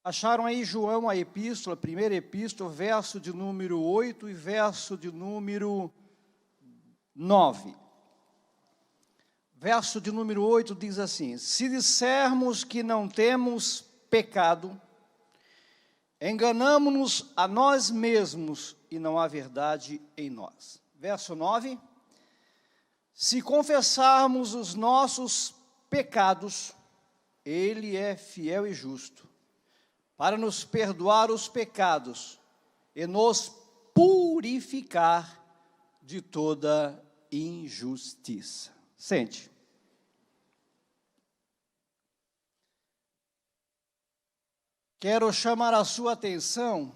Acharam aí João, a epístola, a primeira epístola, verso de número 8 e verso de número 9. Verso de número 8 diz assim: se dissermos que não temos pecado, enganamo-nos a nós mesmos e não há verdade em nós. Verso 9: se confessarmos os nossos pecados, Ele é fiel e justo para nos perdoar os pecados e nos purificar de toda injustiça. Sente. Quero chamar a sua atenção,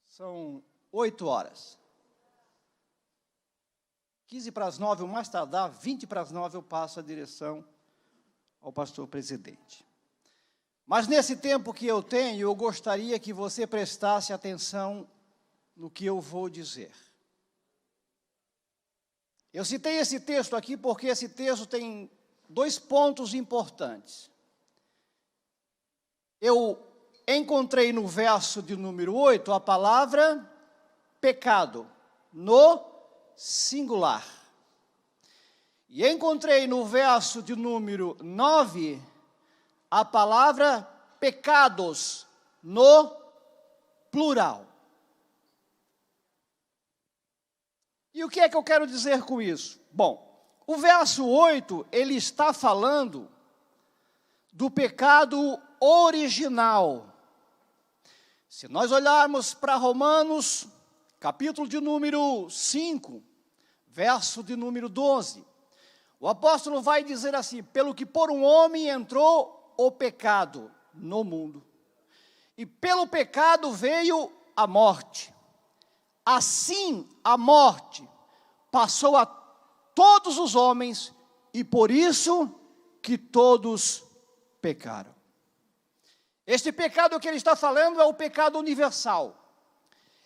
são 8 horas. 15 para as 9, o mais tardar, 20 para as 9 eu passo a direção ao pastor presidente. Mas nesse tempo que eu tenho, eu gostaria que você prestasse atenção no que eu vou dizer. Eu citei esse texto aqui porque esse texto tem 2 pontos importantes. Eu encontrei no verso de número 8 a palavra pecado, no singular. E encontrei no verso de número 9 a palavra pecados, no plural. E o que é que eu quero dizer com isso? Bom, o verso 8, ele está falando do pecado original. Se nós olharmos para Romanos, capítulo de número 5, verso de número 12, o apóstolo vai dizer assim: pelo que por um homem entrou o pecado no mundo, e pelo pecado veio a morte. Assim a morte passou a todos os homens, e por isso que todos pecaram. Este pecado que ele está falando é o pecado universal.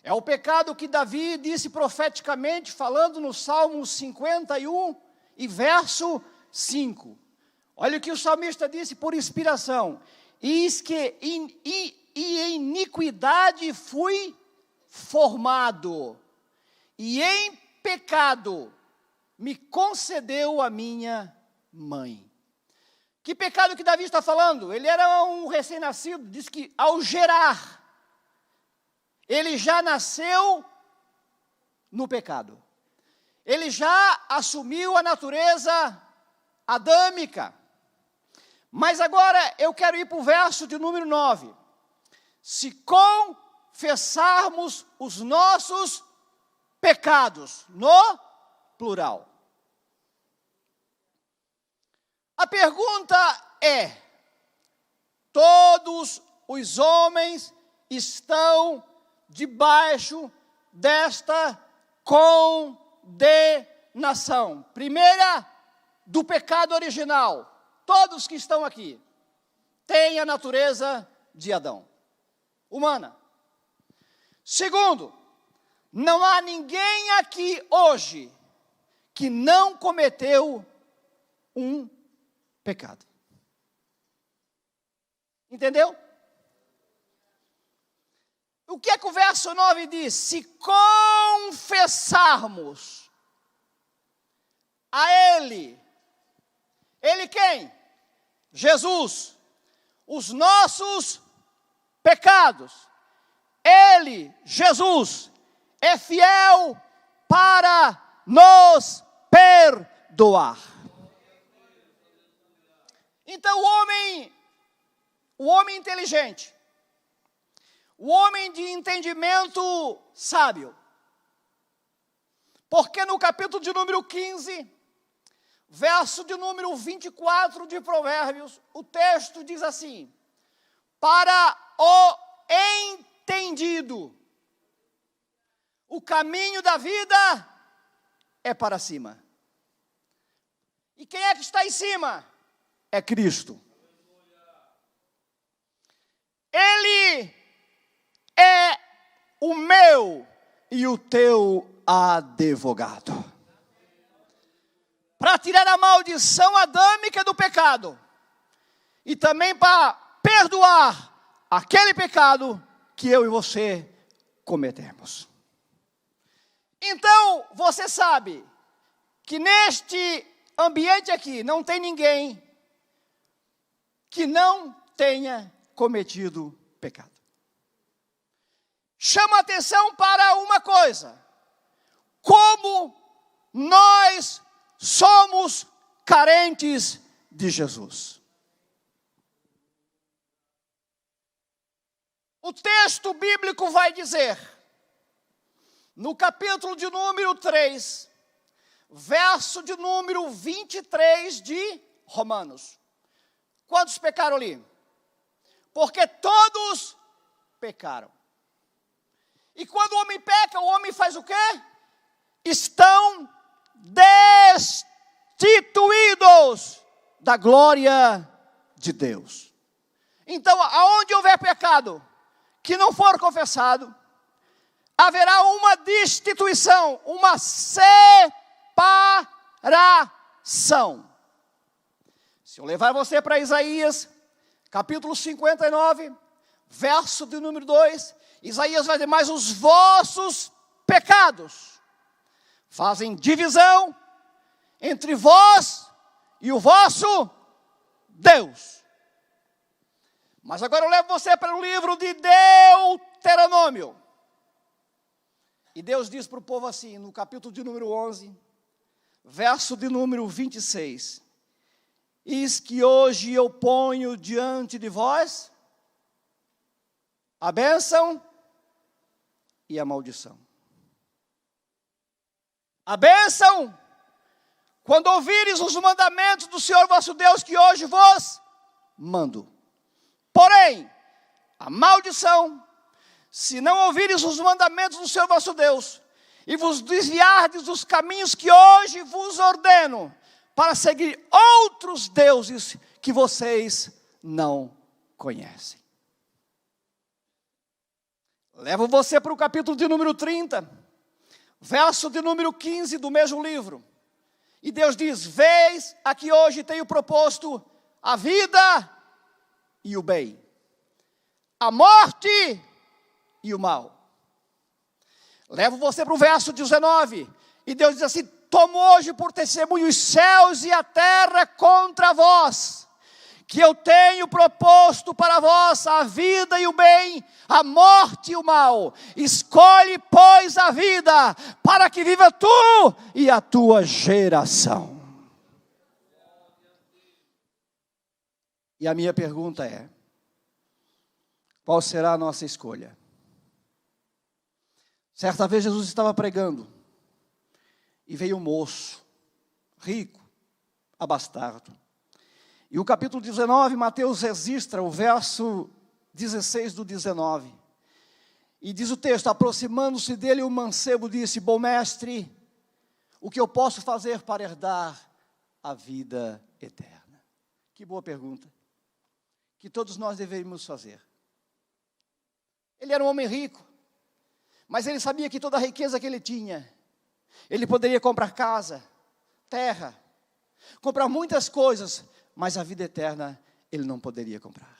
É o pecado que Davi disse profeticamente, falando no Salmo 51 e verso 5. Olha o que o salmista disse por inspiração: eis que em iniquidade fui formado, e em pecado me concedeu a minha mãe. Que pecado que Davi está falando? Ele era um recém-nascido, diz que ao gerar, ele já nasceu no pecado. Ele já assumiu a natureza adâmica. Mas agora eu quero ir para o verso de número 9. Se confessarmos os nossos pecados, no plural. A pergunta é: todos os homens estão debaixo desta condenação? Primeira, do pecado original. Todos que estão aqui têm a natureza de Adão, humana. Segundo, não há ninguém aqui hoje que não cometeu um pecado. Entendeu? O que é que o verso 9 diz? Se confessarmos a Ele quem? Jesus, os nossos pecados, Ele, Jesus, é fiel para nos perdoar. Então o homem inteligente, o homem de entendimento sábio, porque no capítulo de número 15, verso de número 24 de Provérbios, o texto diz assim: para o entendido, o caminho da vida é para cima. E quem é que está em cima? É Cristo. Ele é o meu e o teu advogado, para tirar a maldição adâmica do pecado, e também para perdoar aquele pecado que eu e você cometemos. Então, você sabe que neste ambiente aqui não tem ninguém que não tenha cometido pecado. Chama a atenção para uma coisa: como nós somos carentes de Jesus. O texto bíblico vai dizer, no capítulo de número 3, verso de número 23 de Romanos. Quantos pecaram ali? Porque todos pecaram. E quando o homem peca, o homem faz o quê? Estão destituídos da glória de Deus. Então, aonde houver pecado que não for confessado, haverá uma destituição, uma separação. Se eu levar você para Isaías, capítulo 59, verso de número 2, Isaías vai dizer, mas os vossos pecados fazem divisão entre vós e o vosso Deus. Mas agora eu levo você para o livro de Deuteronômio. E Deus diz para o povo assim, no capítulo de número 11, verso de número 26. Eis que hoje eu ponho diante de vós a bênção e a maldição. A bênção, quando ouvires os mandamentos do Senhor vosso Deus, que hoje vos mando. Porém, a maldição, se não ouvires os mandamentos do Senhor vosso Deus, e vos desviardes dos caminhos que hoje vos ordeno, para seguir outros deuses que vocês não conhecem. Levo você para o capítulo de número 30, verso de número 15 do mesmo livro. E Deus diz, vês, aqui hoje tenho proposto a vida e o bem, a morte e o mal. Levo você para o verso 19, e Deus diz assim, tomo hoje por testemunho os céus e a terra contra vós, que eu tenho proposto para vós a vida e o bem, a morte e o mal. Escolhe, pois, a vida, para que viva tu e a tua geração. E a minha pergunta é, qual será a nossa escolha? Certa vez Jesus estava pregando, e veio um moço, rico, abastardo. E o capítulo 19, Mateus registra o verso 16 do 19. E diz o texto, aproximando-se dele, o mancebo disse, bom mestre, o que eu posso fazer para herdar a vida eterna? Que boa pergunta, que todos nós deveríamos fazer. Ele era um homem rico, mas ele sabia que toda a riqueza que ele tinha, ele poderia comprar casa, terra, comprar muitas coisas, mas a vida eterna ele não poderia comprar.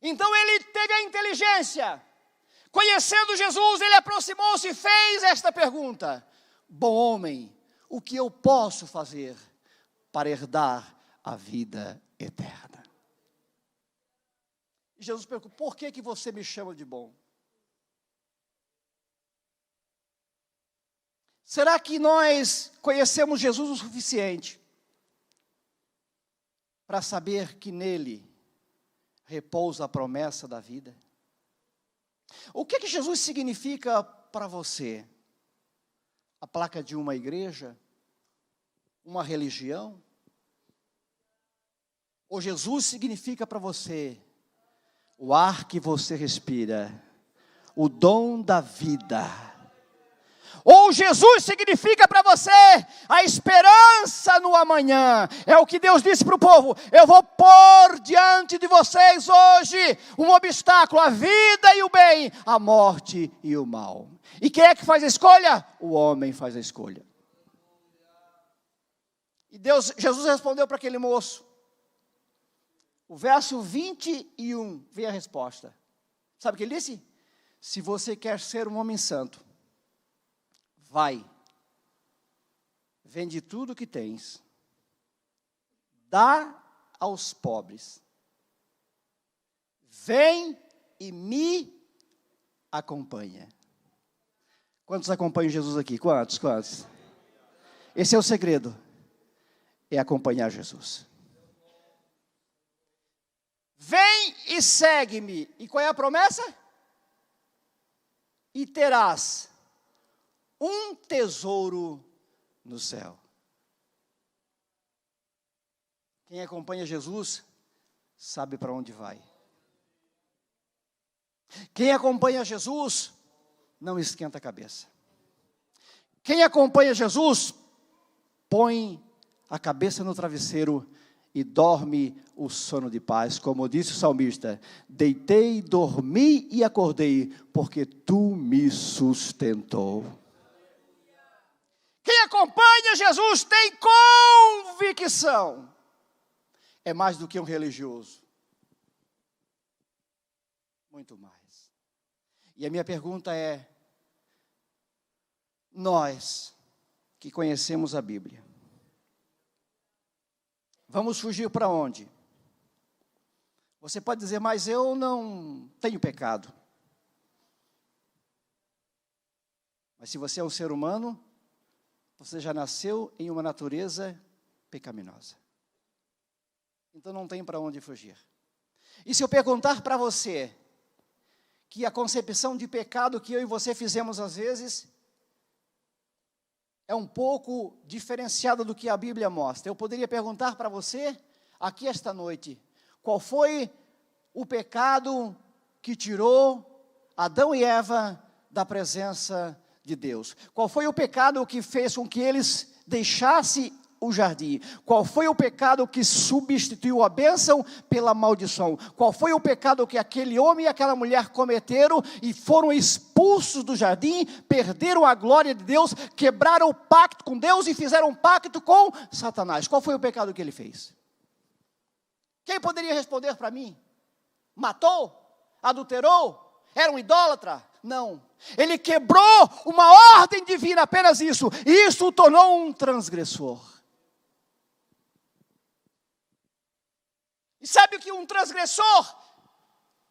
Então ele teve a inteligência, conhecendo Jesus, ele aproximou-se e fez esta pergunta, bom homem, o que eu posso fazer para herdar a vida eterna? E Jesus perguntou, por que você me chama de bom? Será que nós conhecemos Jesus o suficiente para saber que nele repousa a promessa da vida? O que Jesus significa para você? A placa de uma igreja? Uma religião? Ou Jesus significa para você o ar que você respira, o dom da vida? Ou Jesus significa para você a esperança no amanhã? É o que Deus disse para o povo, eu vou pôr diante de vocês hoje um obstáculo, a vida e o bem, a morte e o mal. E quem é que faz a escolha? O homem faz a escolha. E Jesus respondeu para aquele moço, O verso 21, vem a resposta. Sabe o que ele disse? Se você quer ser um homem santo, vai, vende tudo o que tens, dá aos pobres, vem e me acompanha. Quantos acompanham Jesus aqui? Quantos? Esse é o segredo, é acompanhar Jesus. Vem e segue-me. E qual é a promessa? E terás um tesouro no céu. Quem acompanha Jesus sabe para onde vai. Quem acompanha Jesus não esquenta a cabeça. Quem acompanha Jesus põe a cabeça no travesseiro e dorme o sono de paz. Como disse o salmista, deitei, dormi e acordei, porque tu me sustentou. Quem acompanha Jesus tem convicção. É mais do que um religioso. Muito mais. E a minha pergunta é, nós que conhecemos a Bíblia, vamos fugir para onde? Você pode dizer, mas eu não tenho pecado. Mas se você é um ser humano, você já nasceu em uma natureza pecaminosa. Então não tem para onde fugir. E se eu perguntar para você, que a concepção de pecado que eu e você fizemos às vezes, é um pouco diferenciada do que a Bíblia mostra. Eu poderia perguntar para você, aqui esta noite, qual foi o pecado que tirou Adão e Eva da presença de Deus? Qual foi o pecado que fez com que eles deixassem o jardim? Qual foi o pecado que substituiu a bênção pela maldição? Qual foi o pecado que aquele homem e aquela mulher cometeram e foram expulsos do jardim, perderam a glória de Deus, quebraram o pacto com Deus e fizeram um pacto com Satanás? Qual foi o pecado que ele fez? Quem poderia responder para mim? Matou? Adulterou? Era um idólatra? Não. Ele quebrou uma ordem divina, apenas isso. E isso o tornou um transgressor. E sabe o que um transgressor,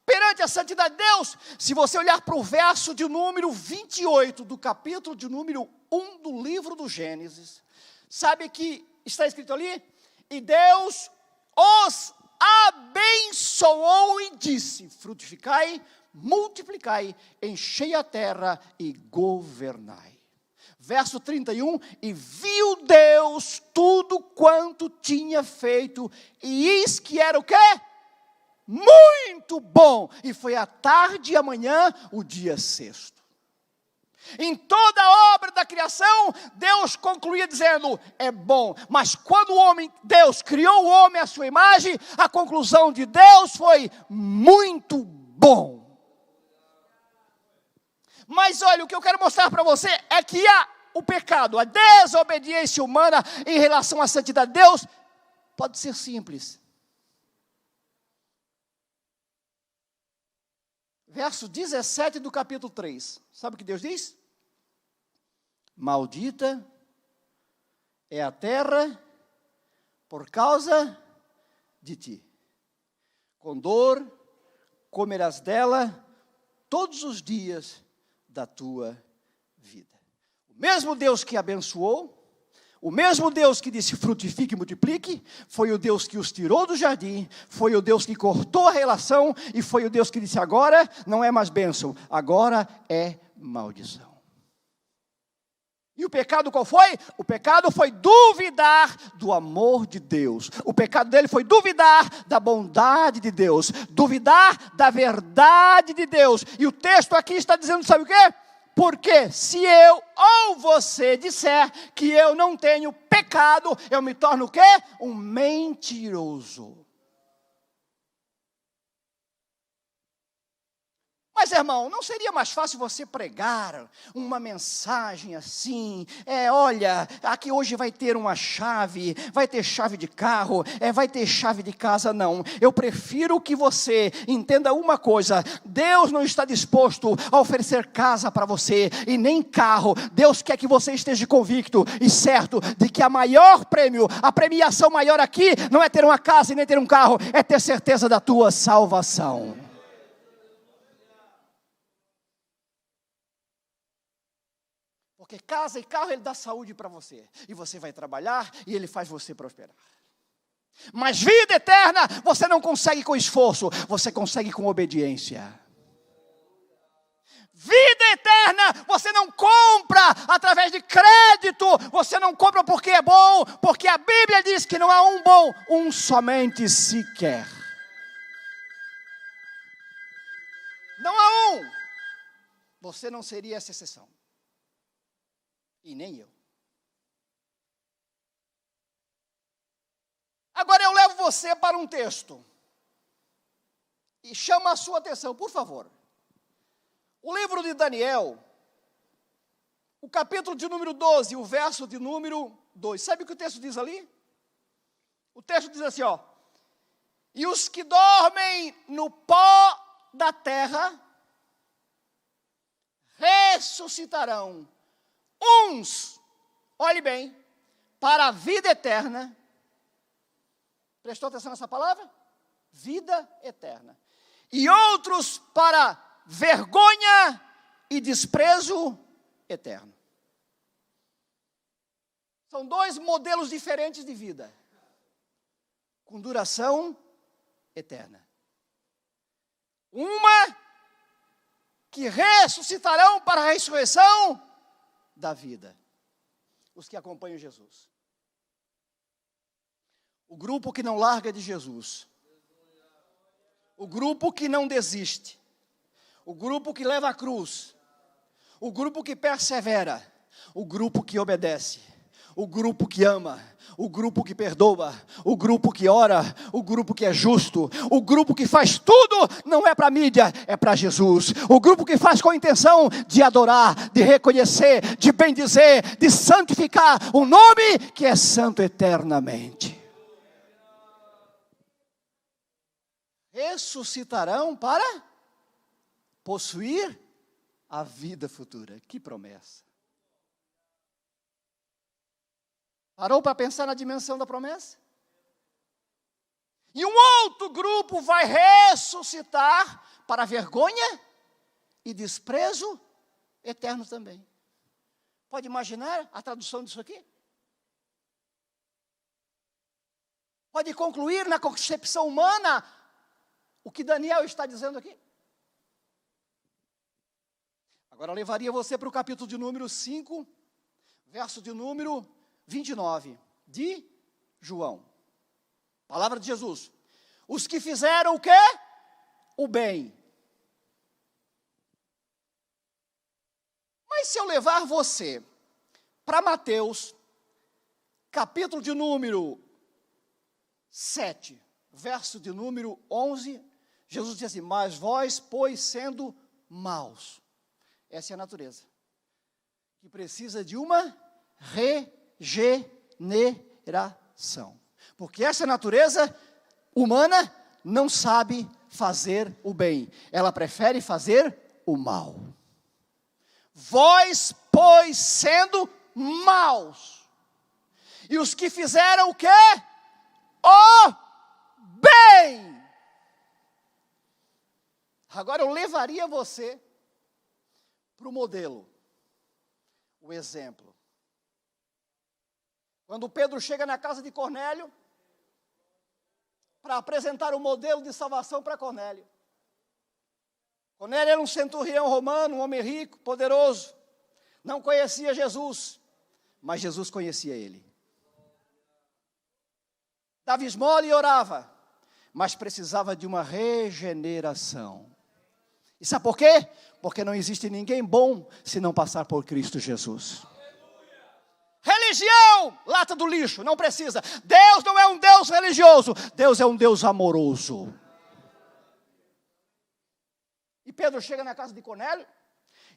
perante a santidade de Deus, se você olhar para o verso de número 28, do capítulo de número 1 do livro do Gênesis, sabe que está escrito ali? E Deus os abençoou e disse, frutificai, multiplicai, enchei a terra e governai. Verso 31, e viu Deus tudo quanto tinha feito, e eis que era o quê? Muito bom. E foi a tarde e a manhã, o dia sexto. Em toda a obra da criação, Deus concluía dizendo, é bom. Mas quando Deus criou o homem à sua imagem, a conclusão de Deus foi muito bom. Mas olha, o que eu quero mostrar para você é que o pecado, a desobediência humana em relação à santidade de Deus, pode ser simples. Verso 17 do capítulo 3. Sabe o que Deus diz? Maldita é a terra por causa de ti. Com dor comerás dela todos os dias da tua vida. O mesmo Deus que abençoou, o mesmo Deus que disse frutifique e multiplique, foi o Deus que os tirou do jardim, foi o Deus que cortou a relação, e foi o Deus que disse agora não é mais bênção, agora é maldição. E o pecado qual foi? O pecado foi duvidar do amor de Deus. O pecado dele foi duvidar da bondade de Deus. Duvidar da verdade de Deus. E o texto aqui está dizendo, sabe o quê? Porque se eu ou você disser que eu não tenho pecado, eu me torno o quê? Um mentiroso. Mas Mas, irmão, não seria mais fácil você pregar uma mensagem assim? Olha, aqui hoje vai ter uma chave, vai ter chave de carro, vai ter chave de casa. Não, eu prefiro que você entenda uma coisa: Deus não está disposto a oferecer casa para você e nem carro. Deus quer que você esteja convicto e certo de que a maior prêmio, a premiação maior aqui não é ter uma casa e nem ter um carro, é ter certeza da tua salvação. Porque casa e carro Ele dá saúde para você, e você vai trabalhar e Ele faz você prosperar. Mas vida eterna você não consegue com esforço, você consegue com obediência. Vida eterna você não compra através de crédito, você não compra porque é bom, porque a Bíblia diz que não há um bom, um somente sequer. Não há um. Você não seria essa exceção. E nem eu. Agora eu levo você para um texto. E chama a sua atenção, por favor. O livro de Daniel, o capítulo de número 12, o verso de número 2. Sabe o que o texto diz ali? O texto diz assim, e os que dormem no pó da terra ressuscitarão, uns, olhe bem, para a vida eterna. Prestou atenção nessa palavra? Vida eterna. E outros para vergonha e desprezo eterno. São dois modelos diferentes de vida, com duração eterna. Uma que ressuscitarão para a ressurreição da vida, os que acompanham Jesus. O grupo que não larga de Jesus, o grupo que não desiste, o grupo que leva a cruz, o grupo que persevera, o grupo que obedece, o grupo que ama, o grupo que perdoa, o grupo que ora, o grupo que é justo, o grupo que faz tudo, não é para mídia, é para Jesus. O grupo que faz com a intenção de adorar, de reconhecer, de bendizer, de santificar o nome que é santo eternamente. Ressuscitarão para possuir a vida futura. Que promessa! Parou para pensar na dimensão da promessa? E um outro grupo vai ressuscitar para vergonha e desprezo eterno também. Pode imaginar a tradução disso aqui? Pode concluir na concepção humana o que Daniel está dizendo aqui? Agora eu levaria você para o capítulo de número 5, verso de número 29, de João. Palavra de Jesus. Os que fizeram o quê? O bem. Mas se eu levar você para Mateus, capítulo de número 7, verso de número 11, Jesus diz assim, mas vós, pois, sendo maus. Essa é a natureza, que precisa de uma regeneração. Porque essa natureza humana não sabe fazer o bem, ela prefere fazer o mal. Vós, pois, sendo maus, e os que fizeram o quê? O bem. Agora eu levaria você para o modelo, o exemplo. Quando Pedro chega na casa de Cornélio, para apresentar o modelo de salvação para Cornélio. Cornélio era um centurião romano, um homem rico, poderoso, não conhecia Jesus, mas Jesus conhecia ele. Dava esmola e orava, mas precisava de uma regeneração. E sabe por quê? Porque não existe ninguém bom se não passar por Cristo Jesus. Religião, lata do lixo, não precisa. Deus não é um Deus religioso, Deus é um Deus amoroso. E Pedro chega na casa de Cornélio,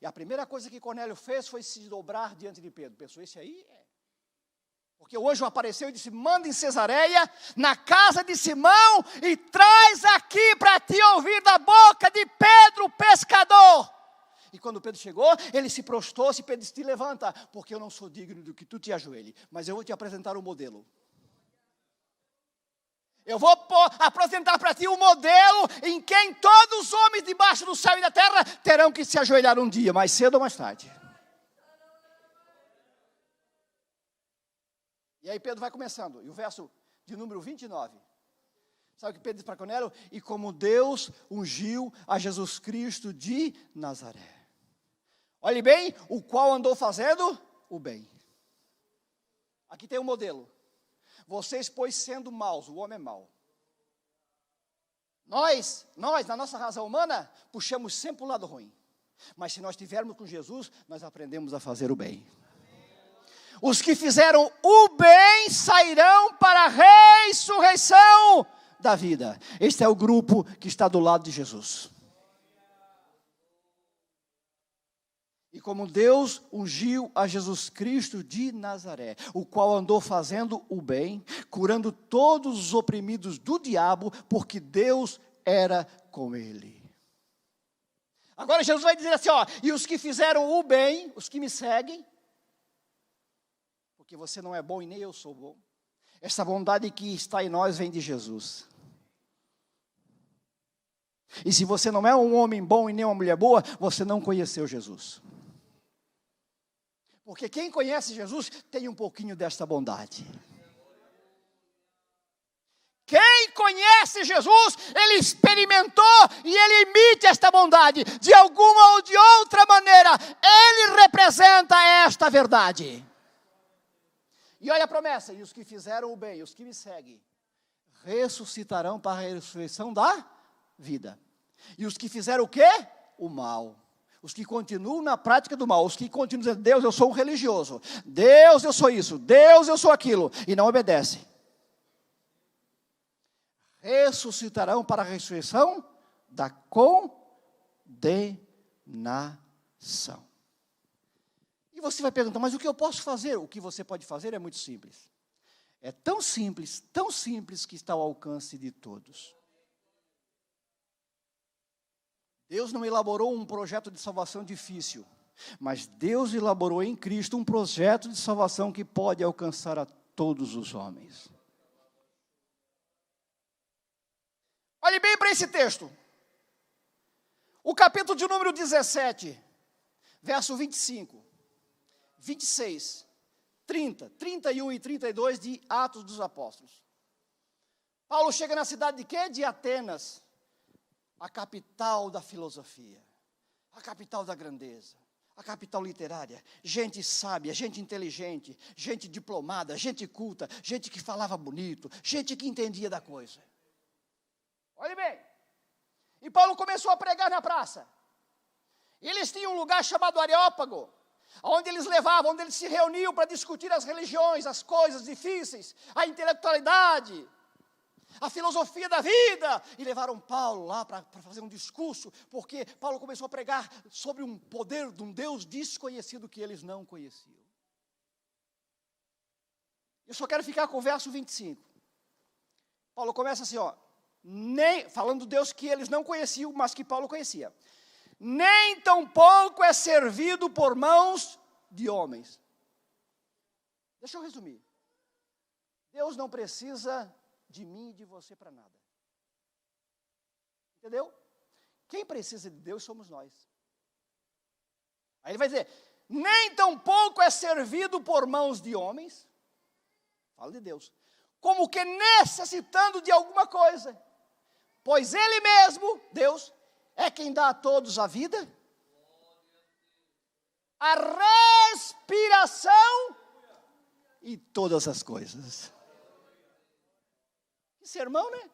e a primeira coisa que Cornélio fez foi se dobrar diante de Pedro. Pensou, esse aí é. Porque o anjo apareceu e disse, manda em Cesareia, na casa de Simão, e traz aqui para te ouvir da boca de Pedro, o pescador. E quando Pedro chegou, ele se prostrou-se, e Pedro disse, te levanta, porque eu não sou digno do que tu te ajoelhe, mas eu vou te apresentar um modelo. Eu vou apresentar para ti um modelo em quem todos os homens debaixo do céu e da terra terão que se ajoelhar um dia, mais cedo ou mais tarde. E aí Pedro vai começando, e o verso de número 29. Sabe o que Pedro diz para Cornélio? E como Deus ungiu a Jesus Cristo de Nazaré. Olhe bem, o qual andou fazendo o bem. Aqui tem um modelo. Vocês, pois, sendo maus, o homem é mau. Nós, na nossa razão humana, puxamos sempre o lado ruim. Mas se nós estivermos com Jesus, nós aprendemos a fazer o bem. Os que fizeram o bem sairão para a ressurreição da vida. Este é o grupo que está do lado de Jesus. E como Deus ungiu a Jesus Cristo de Nazaré, o qual andou fazendo o bem, curando todos os oprimidos do diabo, porque Deus era com ele. Agora Jesus vai dizer assim, ó, e os que fizeram o bem, os que me seguem, porque você não é bom e nem eu sou bom, essa bondade que está em nós vem de Jesus. E se você não é um homem bom e nem uma mulher boa, você não conheceu Jesus. Porque quem conhece Jesus tem um pouquinho desta bondade. Quem conhece Jesus, ele experimentou e ele imita esta bondade. De alguma ou de outra maneira, ele representa esta verdade. E olha a promessa, e os que fizeram o bem, os que me seguem, ressuscitarão para a ressurreição da vida. E os que fizeram o quê? O mal. Os que continuam na prática do mal, os que continuam dizendo, Deus, eu sou um religioso, Deus, eu sou isso, Deus, eu sou aquilo, e não obedecem. Ressuscitarão para a ressurreição da condenação. E você vai perguntar, mas o que eu posso fazer? O que você pode fazer é muito simples. É tão simples que está ao alcance de todos. Deus não elaborou um projeto de salvação difícil, mas Deus elaborou em Cristo um projeto de salvação que pode alcançar a todos os homens. Olhe bem para esse texto. O capítulo de número 17, verso 25, 26, 30, 31 e 32 de Atos dos Apóstolos. Paulo chega na cidade de quê? De Atenas. A capital da filosofia, a capital da grandeza, a capital literária, gente sábia, gente inteligente, gente diplomada, gente culta, gente que falava bonito, gente que entendia da coisa. Olhe bem, e Paulo começou a pregar na praça. Eles tinham um lugar chamado Areópago, onde eles levavam, onde eles se reuniam para discutir as religiões, as coisas difíceis, a intelectualidade, a filosofia da vida, e levaram Paulo lá para fazer um discurso, porque Paulo começou a pregar sobre um poder de um Deus desconhecido que eles não conheciam. Eu só quero ficar com o verso 25. Paulo começa assim, ó, falando do Deus que eles não conheciam, mas que Paulo conhecia. Nem tampouco é servido por mãos de homens. Deixa eu resumir. Deus não precisa de mim e de você para nada. Entendeu? Quem precisa de Deus somos nós. Aí ele vai dizer, nem tampouco é servido por mãos de homens, fala de Deus, como que necessitando de alguma coisa, pois Ele mesmo, Deus, é quem dá a todos a vida, a respiração e todas as coisas. Que sermão, né?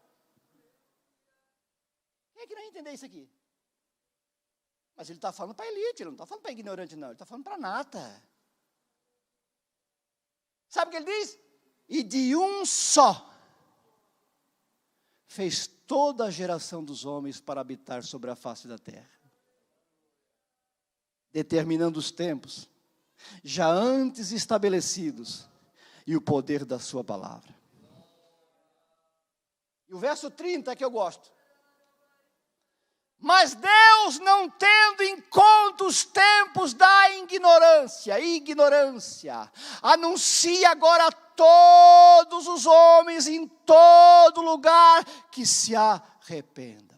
Quem é que não vai entender isso aqui? Mas ele está falando para a elite, ele não está falando para ignorante, não. Ele está falando para a nata. Sabe o que ele diz? E de um só fez toda a geração dos homens para habitar sobre a face da terra. determinando os tempos, já antes estabelecidos, e o poder da sua palavra. E o verso 30 que eu gosto. Mas Deus, não tendo em conta os tempos da ignorância, anuncia agora a todos os homens em todo lugar que se arrependam.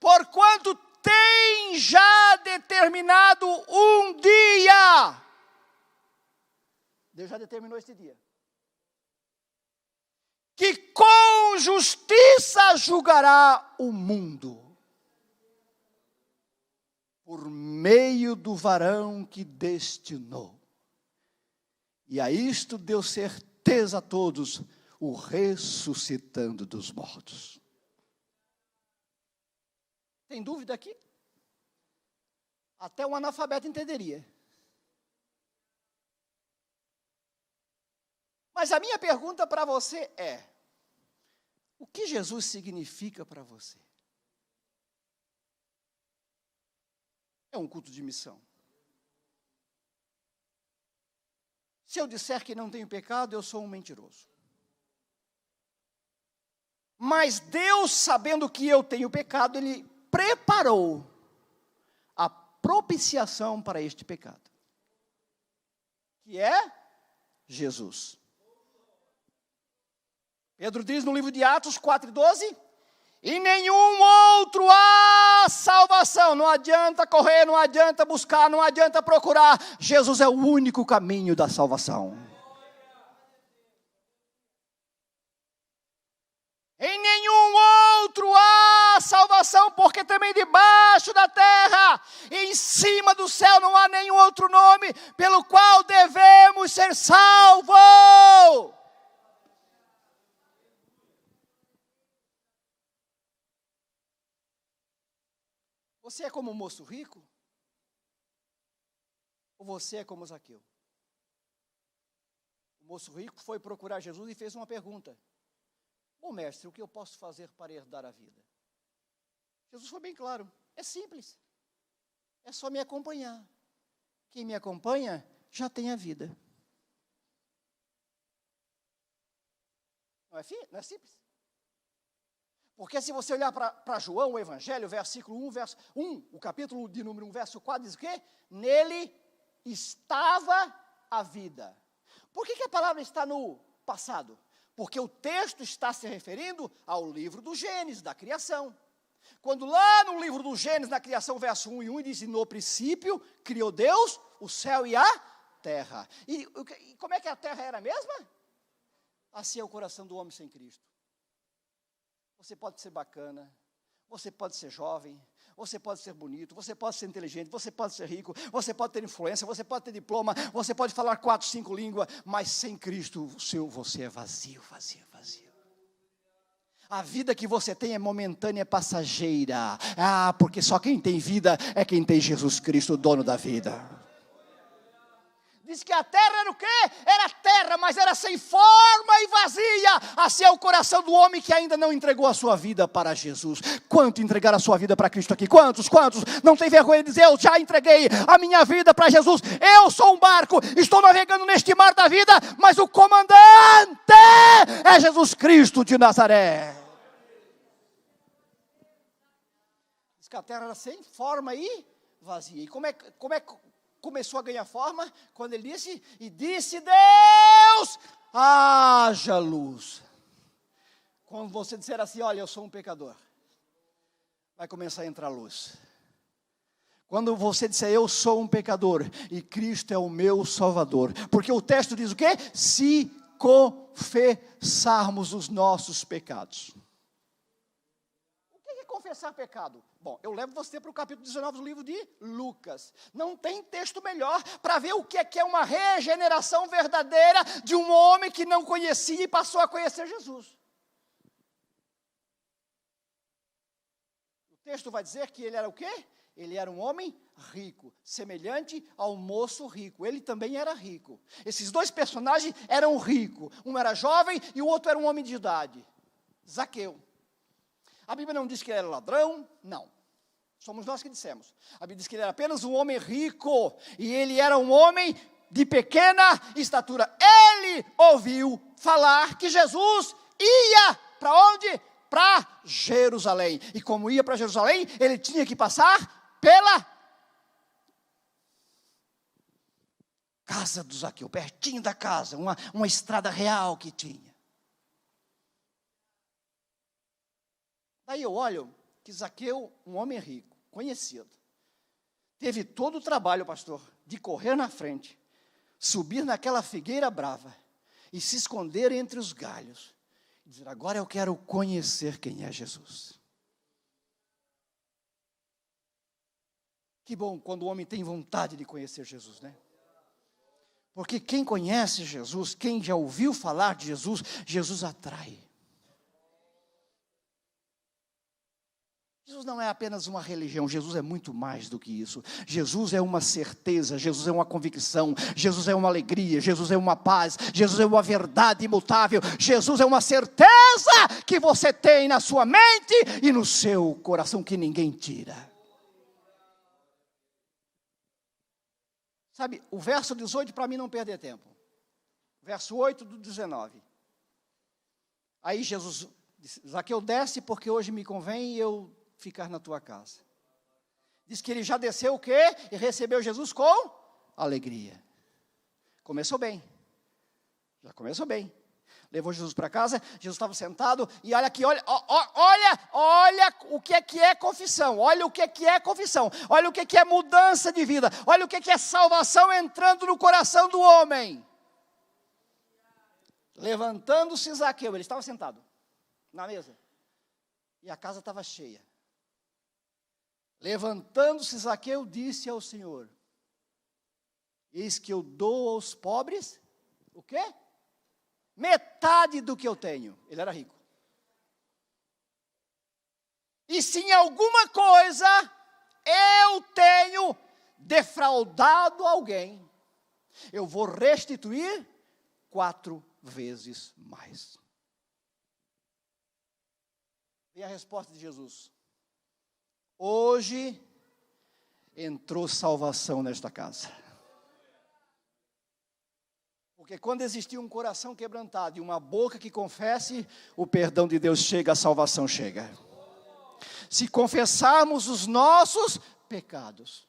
Porquanto tem já determinado um dia. Deus já determinou este dia. Que com justiça julgará o mundo, por meio do varão que destinou. E a isto deu certeza a todos, o ressuscitando dos mortos. Tem dúvida aqui? Até um analfabeto entenderia. Mas a minha pergunta para você é: o que Jesus significa para você? É um culto de missão. Se eu disser que não tenho pecado, eu sou um mentiroso. Mas Deus, sabendo que eu tenho pecado, Ele preparou a propiciação para este pecado, que é Jesus. Pedro diz no livro de Atos 4:12, em nenhum outro há salvação. Não adianta correr, não adianta buscar, não adianta procurar. Jesus é o único caminho da salvação. Em nenhum outro há salvação, porque também debaixo da terra, em cima do céu, não há nenhum outro nome pelo qual devemos ser salvos. Você é como o moço rico? Ou você é como Zaqueu? O moço rico foi procurar Jesus e fez uma pergunta: bom mestre, o que eu posso fazer para herdar a vida? Jesus foi bem claro: é simples, é só me acompanhar. Quem me acompanha já tem a vida. Não é simples? Porque se você olhar para João, o Evangelho, versículo 1, verso 1, o capítulo de número 1, verso 4, diz o quê? Nele estava a vida. Por que a palavra está no passado? Porque o texto está se referindo ao livro do Gênesis, da criação. Quando lá no livro do Gênesis, na criação, verso 1 e 1, diz: no princípio criou Deus o céu e a terra. E como é que a terra era a mesma? Assim é o coração do homem sem Cristo. Você pode ser bacana, você pode ser jovem, você pode ser bonito, você pode ser inteligente, você pode ser rico, você pode ter influência, você pode ter diploma, você pode falar 4, 5 línguas, mas sem Cristo você é vazio. A vida que você tem é momentânea, é passageira. Porque só quem tem vida é quem tem Jesus Cristo, o dono da vida. Diz que a terra era o quê? Era terra, mas era sem forma e vazia. Assim é o coração do homem que ainda não entregou a sua vida para Jesus. Quanto entregaram a sua vida para Cristo aqui? Quantos? Não tem vergonha de dizer: eu já entreguei a minha vida para Jesus. Eu sou um barco, estou navegando neste mar da vida, mas o comandante é Jesus Cristo de Nazaré. Diz que a terra era sem forma e vazia. E como é que começou a ganhar forma? Quando ele disse: e disse Deus, haja luz. Quando você disser assim: olha, eu sou um pecador, vai começar a entrar luz. Quando você disser: eu sou um pecador e Cristo é o meu Salvador, porque o texto diz o quê? Se confessarmos os nossos pecados. O que é confessar pecado? Bom, eu levo você para o capítulo 19 do livro de Lucas. Não tem texto melhor para ver o que é uma regeneração verdadeira de um homem que não conhecia e passou a conhecer Jesus. O texto vai dizer que ele era o quê? Ele era um homem rico, semelhante ao moço rico. Ele também era rico. Esses dois personagens eram ricos. Um era jovem e o outro era um homem de idade. Zaqueu. A Bíblia não diz que ele era ladrão, não. Somos nós que dissemos. A Bíblia diz que ele era apenas um homem rico, e ele era um homem de pequena estatura. Ele ouviu falar que Jesus ia para onde? Para Jerusalém. E como ia para Jerusalém, ele tinha que passar pela casa do Zaqueu, pertinho da casa, uma estrada real que tinha. Daí eu olho que Zaqueu, um homem rico, conhecido, teve todo o trabalho, pastor, de correr na frente, subir naquela figueira brava e se esconder entre os galhos e dizer: agora eu quero conhecer quem é Jesus. Que bom quando o homem tem vontade de conhecer Jesus, né? Porque quem conhece Jesus, quem já ouviu falar de Jesus, Jesus atrai. Jesus não é apenas uma religião, Jesus é muito mais do que isso. Jesus é uma certeza, Jesus é uma convicção, Jesus é uma alegria, Jesus é uma paz, Jesus é uma verdade imutável, Jesus é uma certeza que você tem na sua mente e no seu coração que ninguém tira. Sabe, o verso 18, para mim não perder tempo. Verso 8 do 19. Aí Jesus disse: Zaqueu, desce, porque hoje me convém eu ficar na tua casa. Diz que ele já desceu o quê? E recebeu Jesus com alegria. Começou bem. Já começou bem. Levou Jesus para casa, Jesus estava sentado, e olha aqui, olha o que é confissão, olha o que é confissão, olha o que é mudança de vida, olha o que é salvação entrando no coração do homem. Levantando-se Zaqueu, ele estava sentado na mesa, e a casa estava cheia. Levantando-se Zaqueu, disse ao Senhor: eis que eu dou aos pobres, o quê? Metade do que eu tenho. Ele era rico. E se em alguma coisa eu tenho defraudado alguém, eu vou restituir 4 vezes mais. E a resposta de Jesus: hoje entrou salvação nesta casa. Porque quando existia um coração quebrantado e uma boca que confesse, o perdão de Deus chega, a salvação chega. Se confessarmos os nossos pecados,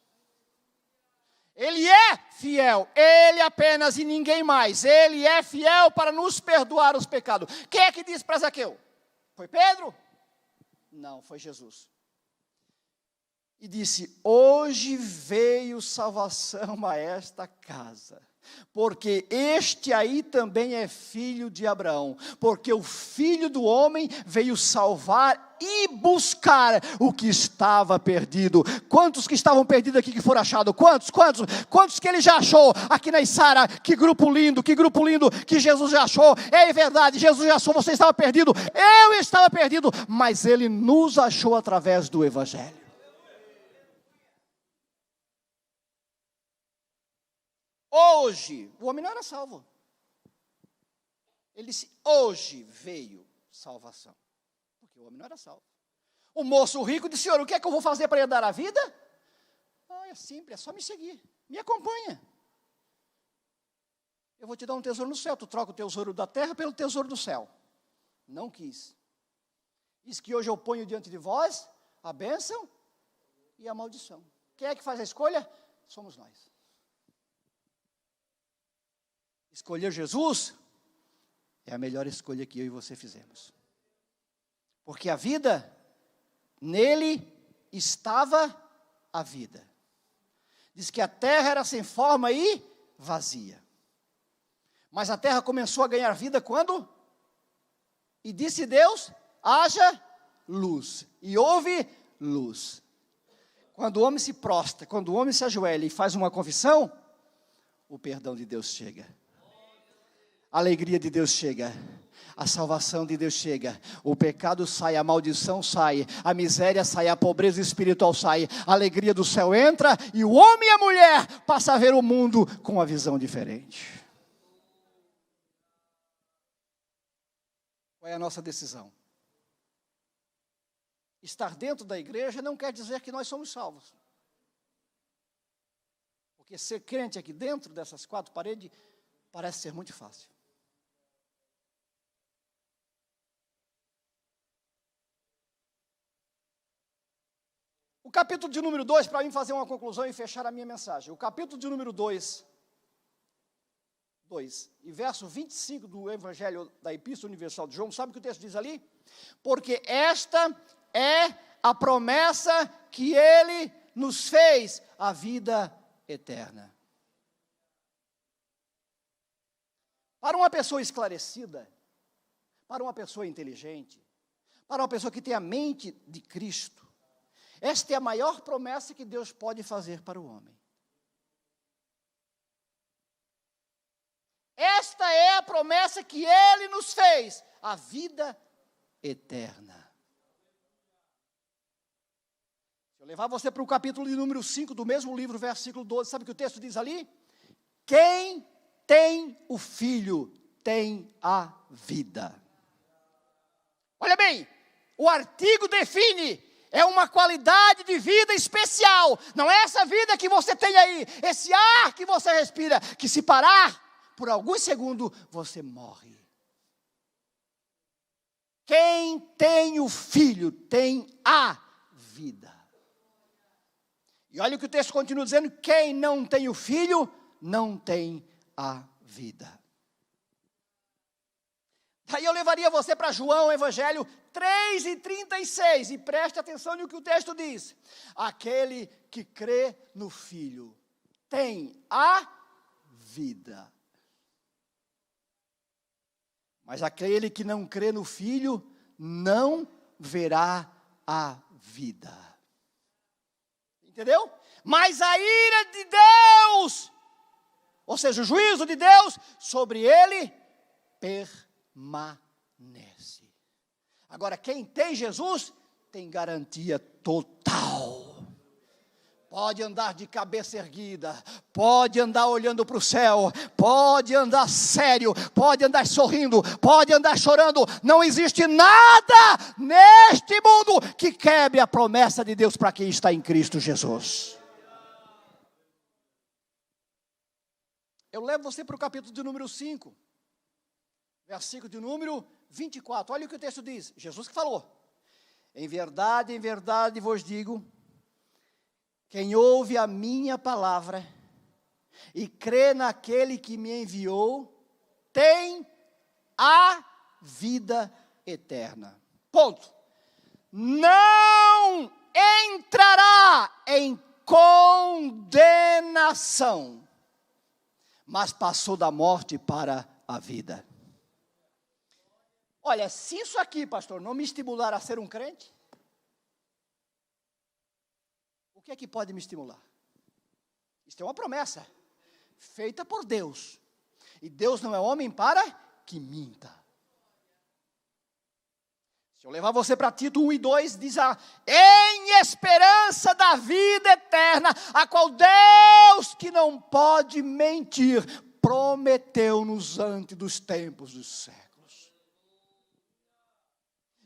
Ele é fiel, Ele apenas e ninguém mais. Ele é fiel para nos perdoar os pecados. Quem é que disse para Zaqueu? Foi Pedro? Não, foi Jesus. E disse: hoje veio salvação a esta casa, porque este aí também é filho de Abraão, porque o Filho do Homem veio salvar e buscar o que estava perdido. Quantos que estavam perdidos aqui que foram achados? Quantos que ele já achou aqui na Içara? Que grupo lindo que Jesus já achou. É verdade, Jesus já achou, você estava perdido, eu estava perdido, mas ele nos achou através do Evangelho. Hoje, o homem não era salvo. Ele disse: hoje veio salvação. Porque o homem não era salvo. O moço rico disse: Senhor, o que é que eu vou fazer para herdar a vida? É simples, é só me seguir. Me acompanha. Eu vou te dar um tesouro no céu. Tu troca o tesouro da terra pelo tesouro do céu. Não quis. Diz que hoje eu ponho diante de vós a bênção e a maldição. Quem é que faz a escolha? Somos nós. Escolher Jesus é a melhor escolha que eu e você fizemos. Porque a vida, nele estava a vida. Diz que a terra era sem forma e vazia. Mas a terra começou a ganhar vida quando? E disse Deus: haja luz. E houve luz. Quando o homem se prostra, quando o homem se ajoelha e faz uma confissão, o perdão de Deus chega. A alegria de Deus chega, a salvação de Deus chega, o pecado sai, a maldição sai, a miséria sai, a pobreza espiritual sai, a alegria do céu entra e o homem e a mulher passam a ver o mundo com uma visão diferente. Qual é a nossa decisão? estar dentro da igreja não quer dizer que nós somos salvos. Porque ser crente aqui dentro dessas quatro paredes parece ser muito fácil. O capítulo de número 2, para mim fazer uma conclusão e fechar a minha mensagem. O capítulo de número 2 e verso 25 do Evangelho da Epístola Universal de João, sabe o que o texto diz ali? Porque esta é a promessa que ele nos fez, a vida eterna. Para uma pessoa esclarecida, para uma pessoa inteligente, para uma pessoa que tem a mente de Cristo, esta é a maior promessa que Deus pode fazer para o homem. Esta é a promessa que Ele nos fez, a vida eterna. Se eu levar você para o capítulo de número 5 do mesmo livro, versículo 12, sabe o que o texto diz ali? Quem tem o Filho tem a vida. Olha bem, o artigo define, é uma qualidade de vida especial. Não é essa vida que você tem aí, esse ar que você respira, que se parar por alguns segundos, você morre. Quem tem o Filho tem a vida. E olha o que o texto continua dizendo, quem não tem o Filho, não tem a vida. Daí eu levaria você para João, Evangelho 3:36, e preste atenção no que o texto diz. Aquele que crê no Filho tem a vida. Mas aquele que não crê no Filho não verá a vida. Entendeu? Mas a ira de Deus, ou seja, o juízo de Deus sobre ele permanece. Agora, quem tem Jesus tem garantia total. Pode andar de cabeça erguida, pode andar olhando para o céu, pode andar sério, pode andar sorrindo, pode andar chorando. Não existe nada neste mundo que quebre a promessa de Deus para quem está em Cristo Jesus. Eu levo você para o capítulo de número 5, versículo de número 24. Olha o que o texto diz, Jesus que falou. Em verdade vos digo, quem ouve a minha palavra e crê naquele que me enviou, tem a vida eterna. Ponto. Não entrará em condenação, mas passou da morte para a vida. Olha, se isso aqui, pastor, não me estimular a ser um crente, o que é que pode me estimular? Isto é uma promessa feita por Deus. E Deus não é homem para que minta. Se eu levar você para Tito 1:2, diz em esperança da vida eterna, a qual Deus, que não pode mentir, prometeu-nos antes dos tempos dos séculos.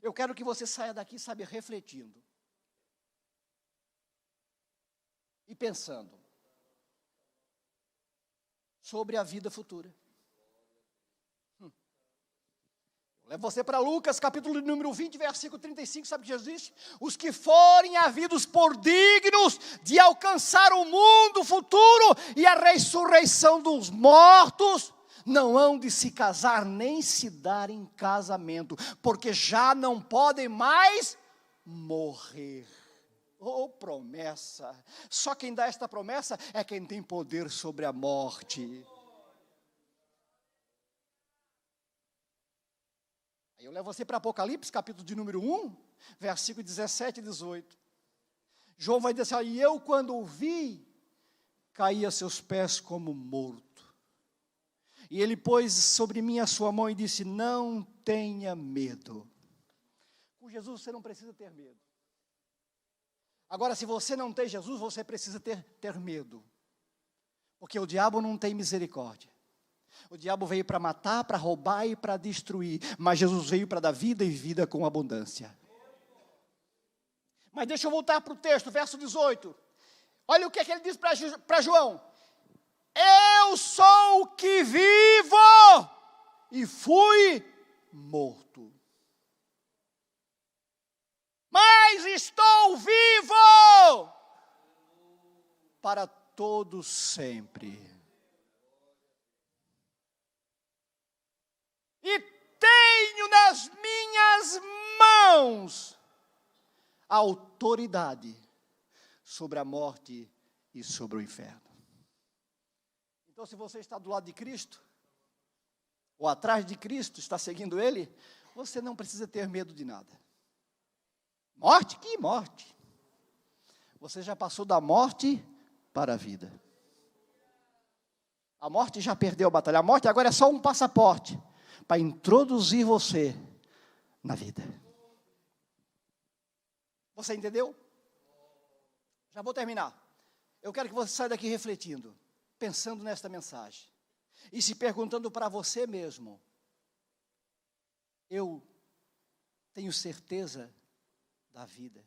Eu quero que você saia daqui, sabe, refletindo. E pensando sobre a vida futura. Levo você para Lucas, capítulo número 20, versículo 35, sabe o que Jesus disse? Os que forem havidos por dignos de alcançar o mundo futuro e a ressurreição dos mortos, não hão de se casar nem se dar em casamento, porque já não podem mais morrer. Oh, promessa! Só quem dá esta promessa é quem tem poder sobre a morte. Aí eu levo você para Apocalipse, capítulo de número 1, versículo 17 e 18. João vai dizer assim, e eu quando o vi, caí a seus pés como morto. E ele pôs sobre mim a sua mão e disse, não tenha medo. Com Jesus você não precisa ter medo. Agora, se você não tem Jesus, você precisa ter medo. Porque o diabo não tem misericórdia. O diabo veio para matar, para roubar e para destruir. Mas Jesus veio para dar vida e vida com abundância. Mas deixa eu voltar para o texto, verso 18. Olha o que é que ele diz para João. Eu sou o que vivo e fui morto. Mas estou vivo para todo sempre. E tenho nas minhas mãos a autoridade sobre a morte e sobre o inferno. Então, se você está do lado de Cristo, ou atrás de Cristo, está seguindo Ele, você não precisa ter medo de nada. Morte? Que morte? Você já passou da morte para a vida. A morte já perdeu a batalha. A morte agora é só um passaporte para introduzir você na vida. Você entendeu? Já vou terminar. Eu quero que você saia daqui refletindo, pensando nesta mensagem e se perguntando para você mesmo: eu tenho certeza da vida?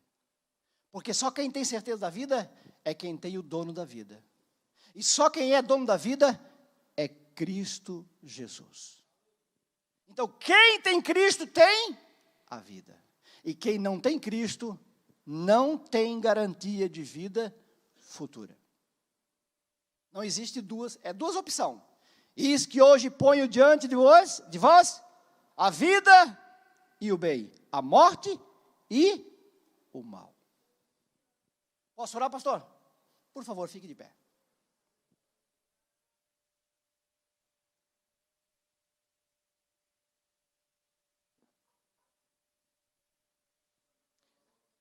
Porque só quem tem certeza da vida é quem tem o dono da vida. E só quem é dono da vida é Cristo Jesus. Então, quem tem Cristo tem a vida. E quem não tem Cristo não tem garantia de vida futura. Não existe duas opções. Eis que hoje ponho diante de vós a vida e o bem, a morte e o mal. Posso orar, pastor? Por favor, fique de pé.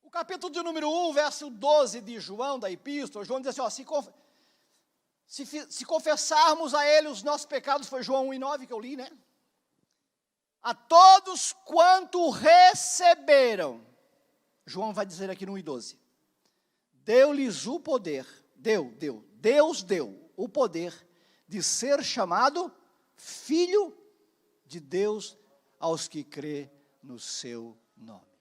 O capítulo de número 1, verso 12 de João, da epístola, João diz assim, ó, se confessarmos a Ele os nossos pecados, foi João 1:9 que eu li, né? A todos quanto receberam, João vai dizer aqui no 1:12, deu-lhes o poder, Deus deu o poder de ser chamado filho de Deus aos que crê no seu nome.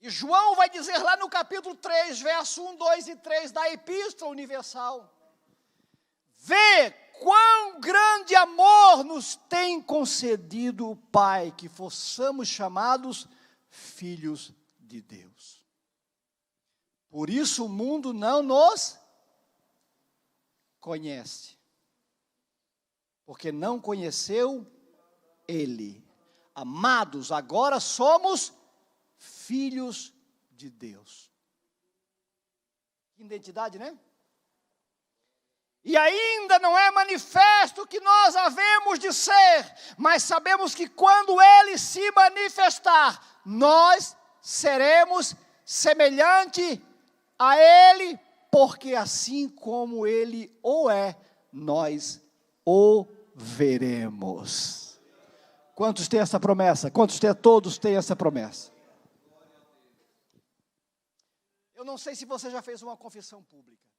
E João vai dizer lá no capítulo 3, verso 1, 2 e 3 da Epístola Universal: vê quão grande amor nos tem concedido o Pai, que fossemos chamados filhos de Deus. Por isso o mundo não nos conhece, porque não conheceu Ele. Amados, agora somos filhos de Deus. Que identidade, né? E ainda não é manifesto que nós havemos de ser, mas sabemos que quando Ele se manifestar, nós seremos semelhante a Ele, porque assim como Ele o é, nós o veremos. Quantos têm essa promessa? Todos têm essa promessa. Eu não sei se você já fez uma confissão pública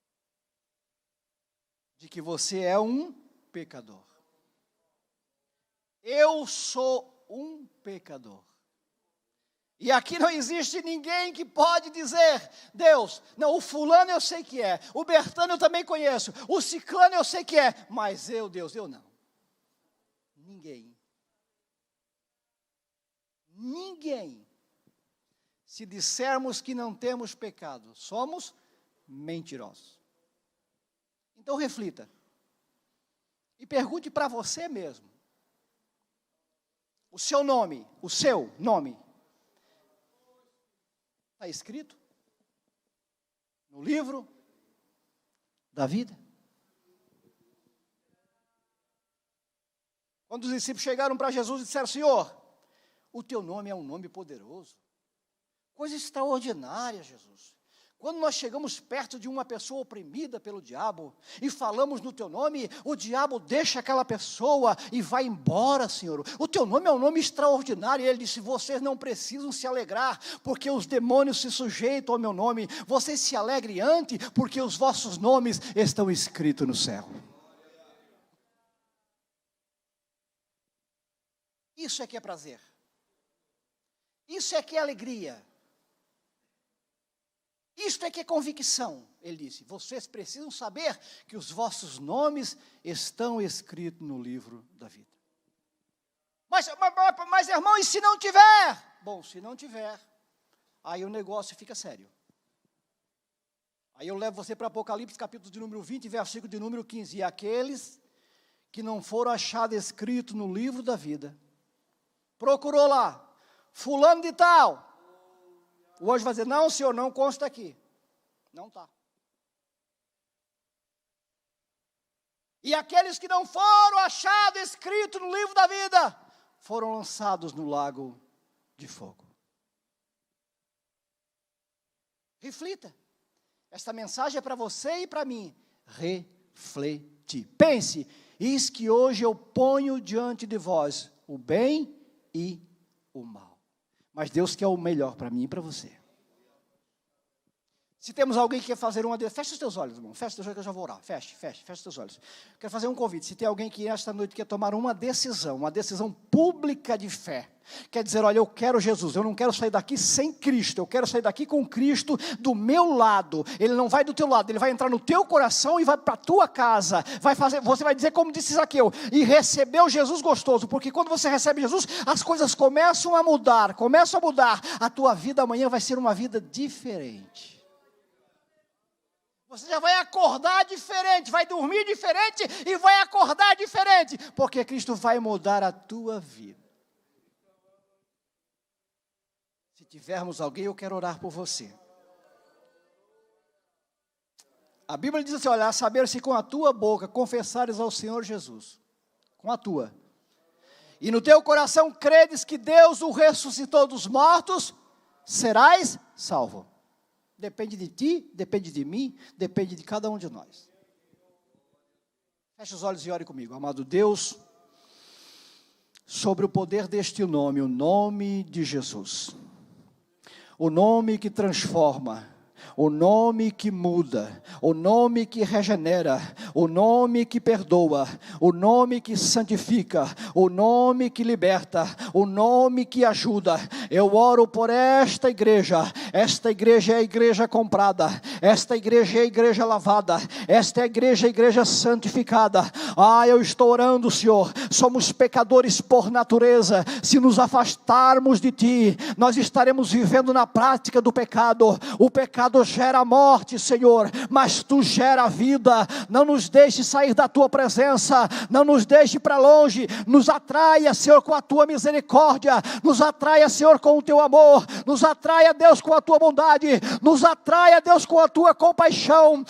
de que você é um pecador. Eu sou um pecador. E aqui não existe ninguém que pode dizer: Deus, não, o fulano eu sei que é, o Bertano eu também conheço, o ciclano eu sei que é, mas eu, Deus, eu não. Ninguém. Se dissermos que não temos pecado, somos mentirosos. Então reflita e pergunte para você mesmo: o seu nome está escrito no livro da vida? Quando os discípulos chegaram para Jesus e disseram: Senhor, o teu nome é um nome poderoso, coisa extraordinária, Jesus. Quando nós chegamos perto de uma pessoa oprimida pelo diabo e falamos no teu nome, o diabo deixa aquela pessoa e vai embora, Senhor. O teu nome é um nome extraordinário. E ele disse: vocês não precisam se alegrar, porque os demônios se sujeitam ao meu nome. Vocês se alegrem antes, porque os vossos nomes estão escritos no céu. Isso é que é prazer. Isso é que é alegria. Isto é que é convicção. Ele disse, vocês precisam saber que os vossos nomes estão escritos no livro da vida. Mas irmão, e se não tiver? Bom, se não tiver, aí o negócio fica sério. Aí eu levo você para Apocalipse, capítulo de número 20, versículo de número 15. E aqueles que não foram achados escritos no livro da vida, procurou lá, fulano de tal. O anjo vai dizer, não senhor, não consta aqui. Não está. E aqueles que não foram achados escritos no livro da vida, foram lançados no lago de fogo. Reflita. Esta mensagem é para você e para mim. Refletir. Pense, eis que hoje eu ponho diante de vós o bem e o mal. Mas Deus quer o melhor para mim e para você. Se temos alguém que quer fazer uma... Feche os teus olhos, irmão. Feche os teus olhos que eu já vou orar. Feche os teus olhos. Quero fazer um convite. Se tem alguém que esta noite quer tomar uma decisão pública de fé. Quer dizer, olha, eu quero Jesus. Eu não quero sair daqui sem Cristo. Eu quero sair daqui com Cristo do meu lado. Ele não vai do teu lado. Ele vai entrar no teu coração e vai para a tua casa. Você vai dizer como disse Zaqueu. E recebeu Jesus gostoso. Porque quando você recebe Jesus, as coisas começam a mudar. A tua vida amanhã vai ser uma vida diferente. Você já vai acordar diferente, vai dormir diferente e vai acordar diferente, porque Cristo vai mudar a tua vida. Se tivermos alguém, eu quero orar por você. A Bíblia diz assim, olha, a saber se com a tua boca confessares ao Senhor Jesus, com a tua, e no teu coração credes que Deus o ressuscitou dos mortos, serás salvo. Depende de ti, depende de mim, depende de cada um de nós. Feche os olhos e ore comigo. Amado Deus, sobre o poder deste nome, o nome de Jesus. O nome que transforma, o nome que muda, o nome que regenera, o nome que perdoa, o nome que santifica, o nome que liberta, o nome que ajuda. Eu oro por esta igreja é a igreja comprada, esta igreja é a igreja lavada, esta é a igreja santificada. Eu estou orando, Senhor, somos pecadores por natureza, se nos afastarmos de Ti, nós estaremos vivendo na prática do pecado. O pecado gera morte, Senhor, mas Tu gera vida. Não nos deixe sair da Tua presença, não nos deixe para longe, nos atraia, Senhor, com a Tua misericórdia, nos atraia, Senhor, com o Teu amor, nos atraia, Deus, com a Tua bondade, nos atraia, Deus, com a Tua compaixão.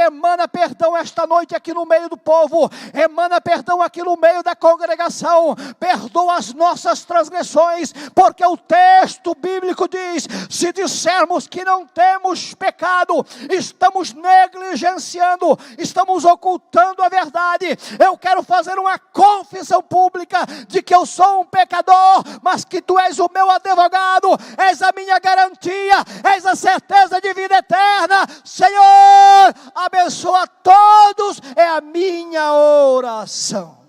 Emana perdão esta noite aqui no meio do povo, emana perdão aqui no meio da congregação, perdoa as nossas transgressões, porque o texto bíblico diz, se dissermos que não temos pecado, estamos negligenciando, estamos ocultando a verdade. Eu quero fazer uma confissão pública de que eu sou um pecador, mas que Tu és o meu advogado, és a minha garantia, és a certeza de vida eterna. Senhor, abençoa todos, é a minha oração.